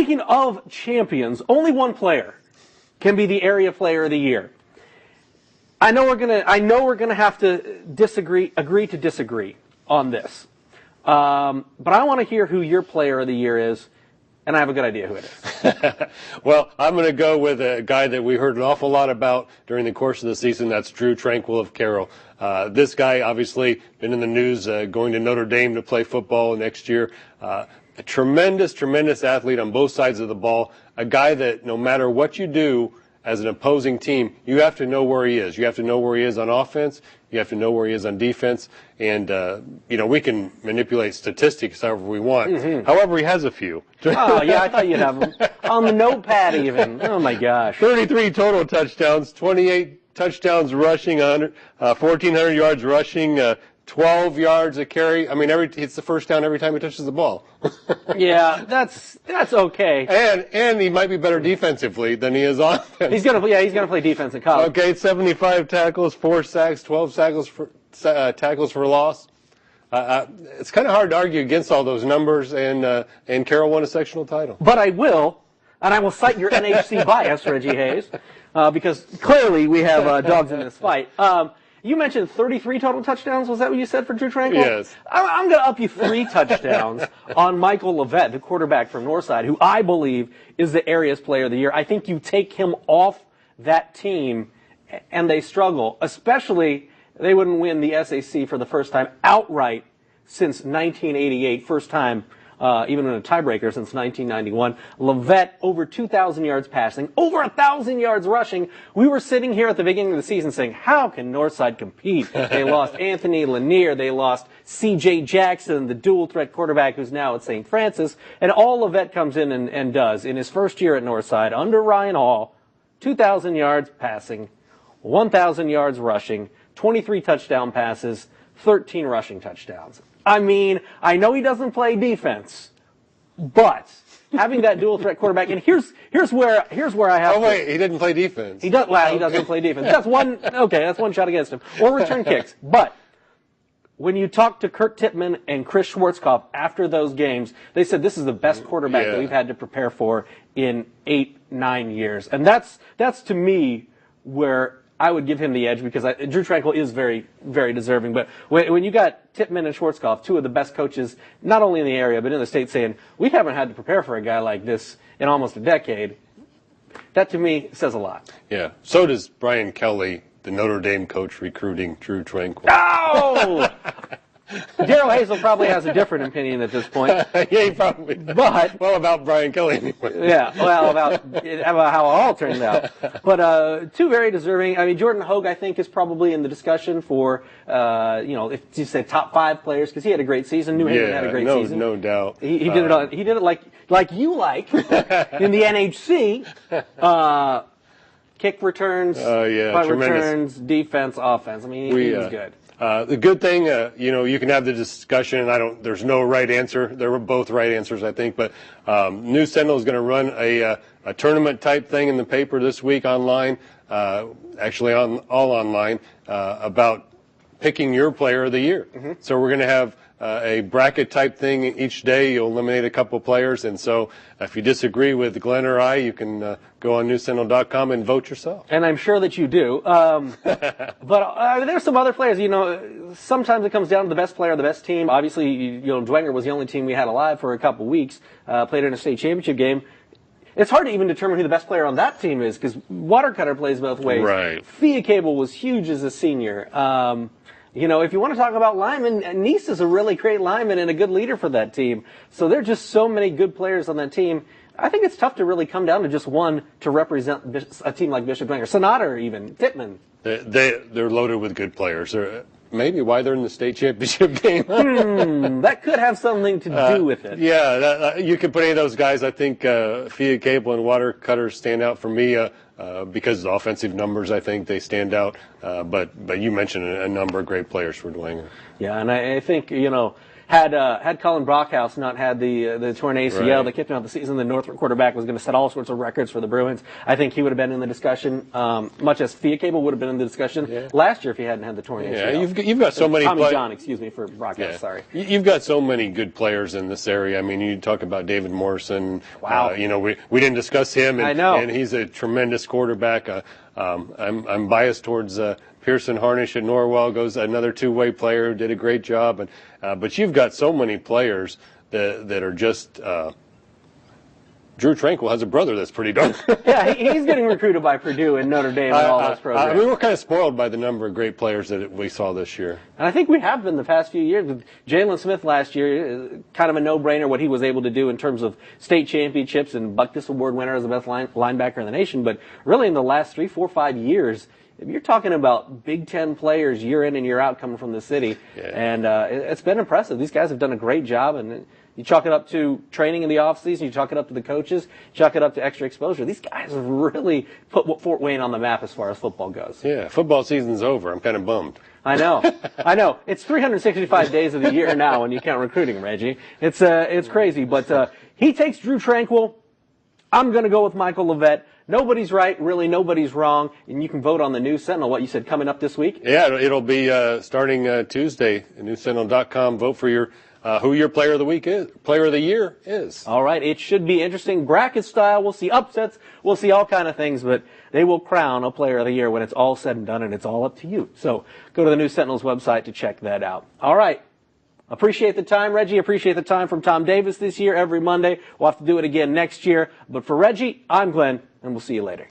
speaking of champions, only one player can be the area player of the year. I know we're gonna have to agree to disagree on this. But I want to hear who your player of the year is, and I have a good idea who it is. Well, I'm going to go with a guy that we heard an awful lot about during the course of the season. That's Tranquil of Carroll. This guy, obviously, been in the news, going to Notre Dame to play football next year. A tremendous, tremendous athlete on both sides of the ball. A guy that no matter what you do as an opposing team, you have to know where he is. You have to know where he is on offense. You have to know where he is on defense. And, we can manipulate statistics however we want. Mm-hmm. However, he has a few. Oh, yeah, I thought you'd have them. On the notepad even. Oh, my gosh. 33 total touchdowns, 28 touchdowns rushing, 1,400 yards rushing, 12 yards a carry. I mean, it's the first down every time he touches the ball. Yeah, that's okay. And he might be better defensively than he is offense. He's gonna play defense in college. Okay, 75 tackles, 4 sacks, 12 tackles for loss. It's kind of hard to argue against all those numbers, and Carroll won a sectional title. But I will cite your NHC bias, Reggie Hayes, because clearly we have dogs in this fight. You mentioned 33 total touchdowns. Was that what you said for Tranquil? Yes. I'm going to up you 3 touchdowns on Michael Levette, the quarterback from Northside, who I believe is the area's player of the year. I think you take him off that team, and they struggle. Especially, they wouldn't win the SAC for the first time outright since 1988. First time, even in a tiebreaker since 1991. Levette, over 2,000 yards passing, over 1,000 yards rushing. We were sitting here at the beginning of the season saying, how can Northside compete? They lost Anthony Lanier. They lost C.J. Jackson, the dual-threat quarterback who's now at St. Francis. And all Levette comes in and does in his first year at Northside under Ryan Hall, 2,000 yards passing, 1,000 yards rushing, 23 touchdown passes, 13 rushing touchdowns. I mean, I know he doesn't play defense, but having that dual threat quarterback, and here's where I have. Oh wait, he didn't play defense. He doesn't play defense. That's one shot against him, or return kicks. But when you talk to Kurt Tippmann and Chris Schwarzkopf after those games, they said this is the best quarterback that we've had to prepare for in 8-9 years, and that's to me where I would give him the edge, because Tranquil is very, very deserving. But when you got Tippmann and Schwarzkopf, 2 of the best coaches, not only in the area, but in the state, saying, we haven't had to prepare for a guy like this in almost a decade, that to me says a lot. Yeah. So does Brian Kelly, the Notre Dame coach, recruiting Tranquil. Oh! Daryl Hazel probably has a different opinion at this point. Yeah, he probably does. But, well, about Brian Kelly anyway. Yeah, well, about how it all turned out. But 2 very deserving. I mean, Jordan Hogue, I think, is probably in the discussion for, if you say top 5 players, because he had a great season. New Haven had a great season. No doubt. He did it like you like in the NHC. Kick returns, punt returns, defense, offense. I mean, he was good. The good thing, you can have the discussion, and there's no right answer. There were both right answers, I think, but News Sentinel is going to run a tournament type thing in the paper this week online, actually all online, about picking your player of the year. Mm-hmm. So we're going to have a bracket type thing each day. You'll eliminate a couple players, and so if you disagree with Glenn or I, you can go on newssentinel.com and vote yourself. And I'm sure that you do. But there's some other players. Sometimes it comes down to the best player of the best team. Obviously, Dwenger was the only team we had alive for a couple weeks. Played in a state championship game. It's hard to even determine who the best player on that team is, because Watercutter plays both ways. Right. Fia Cable was huge as a senior. If you want to talk about linemen, Neese is a really great lineman and a good leader for that team. So there are just so many good players on that team. I think it's tough to really come down to just one to represent a team like Bishop Dwenger. Sonata or even Tippmann. They're loaded with good players. Maybe why they're in the state championship game. That could have something to do with it. Yeah, you can put any of those guys. I think Fia Cable and Watercutter stand out for me because of the offensive numbers. I think they stand out. But you mentioned a number of great players for Dwenger. Yeah, and I think, Had Colin Brockhouse not had the torn ACL that kept him out of the season, the Northwood quarterback was going to set all sorts of records for the Bruins. I think he would have been in the discussion, much as Thea Cable would have been in the discussion last year if he hadn't had the torn ACL. You've got so many. Tommy John, excuse me for Brockhouse. Sorry. You've got so many good players in this area. I mean, you talk about David Morrison. Wow. We didn't discuss him. And, I know. And he's a tremendous quarterback. I'm biased towards Pearson Harnish at Norwell. Goes another two-way player who did a great job. But you've got so many players that are just. Drew Tranquil has a brother that's pretty darn. Yeah, he's getting recruited by Purdue and Notre Dame and all those programs. We were kind of spoiled by the number of great players that we saw this year. And I think we have been the past few years. With Jalen Smith last year, kind of a no-brainer what he was able to do in terms of state championships and Buckus Award winner as the best linebacker in the nation. But really in the last 3, 4, 5 years, you're talking about Big Ten players year in and year out coming from the city. Yeah. And it's been impressive. These guys have done a great job. And you chalk it up to training in the offseason, you chalk it up to the coaches, you chalk it up to extra exposure. These guys have really put Fort Wayne on the map as far as football goes. Yeah, football season's over. I'm kind of bummed. I know. It's 365 days of the year now when you count recruiting, Reggie. It's crazy. But he takes Drew Tranquil. I'm going to go with Michael Levette. Nobody's right, really nobody's wrong, and you can vote on the News Sentinel. What you said coming up this week? Yeah, it'll be starting Tuesday. NewsSentinel.com. Vote for your who your player of the year is. All right, it should be interesting, bracket style. We'll see upsets, we'll see all kind of things, but they will crown a player of the year when it's all said and done, and it's all up to you. So go to the News Sentinel's website to check that out. All right. Appreciate the time, Reggie. Appreciate the time from Tom Davis this year, every Monday. We'll have to do it again next year. But for Reggie, I'm Glenn, and we'll see you later.